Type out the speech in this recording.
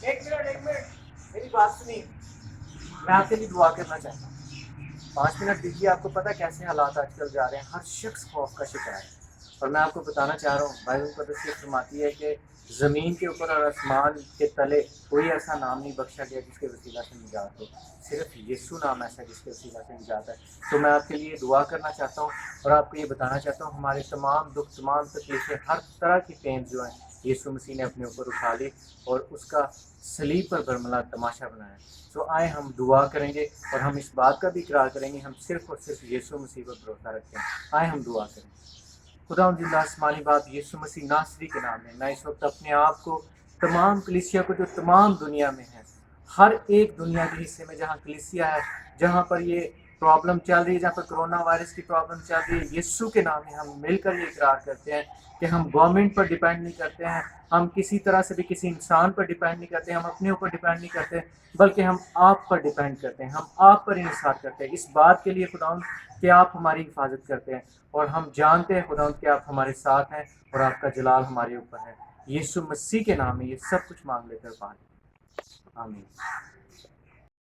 ایک منٹ میری بات سنیے. میں آپ کے لیے دعا کرنا چاہتا ہوں. 5 منٹ دیجیے. آپ کو پتا کیسے حالات آج کل جا رہے ہیں. ہر شخص خوف کا شکار ہے. اور میں آپ کو بتانا چاہ رہا ہوں، بائبل مقدس یہ فرماتی ہے کہ زمین کے اوپر اور آسمان کے تلے کوئی ایسا نام نہیں بخشا گیا جس کے وسیلہ سے نجات ہو. صرف یسوع نام ایسا ہے جس کے وسیلہ سے نجات ہے. تو میں آپ کے لیے دعا کرنا چاہتا ہوں اور آپ کو یہ بتانا چاہتا ہوں ہمارے تمام دکھ، تمام تکلیفیں، ہر طرح کی پین جو ہیں یسوع مسیح نے اپنے اوپر اٹھا لی اور اس کا صلیب پر برملا تماشا بنایا. تو آئے ہم دعا کریں گے اور ہم اس بات کا بھی اقرار کریں گے ہم صرف اور صرف یسوع مسیح پر بھروسہ رکھتے ہیں. آئے ہم دعا کریں. خدا زندہ آسمانی بات یسوع مسیح ناصری کے نام میں میں اس وقت اپنے آپ کو، تمام کلیسیا کو جو تمام دنیا میں ہے، ہر ایک دنیا کے حصے میں جہاں کلیسیا ہے، جہاں پر یہ پرابلم چل رہی ہے، جہاں پر کرونا وائرس کی پرابلم چل رہی ہے، یسوع کے نام میں ہم مل کر یہ اقرار کرتے ہیں کہ ہم گورنمنٹ پر ڈیپینڈ نہیں کرتے ہیں، ہم کسی طرح سے بھی کسی انسان پر ڈیپینڈ نہیں کرتے، ہم اپنے اوپر ڈیپینڈ نہیں کرتے، بلکہ ہم آپ پر ڈیپینڈ کرتے ہیں، ہم آپ پر انحصار کرتے ہیں اس بات کے لیے خداوند کہ آپ ہماری حفاظت کرتے ہیں. اور ہم جانتے ہیں خداوند کہ آپ ہمارے ساتھ ہیں اور آپ کا جلال ہمارے اوپر ہے. یسوع مسیح کے نام میں یہ سب کچھ مانگ لے کر پائیں. آمین.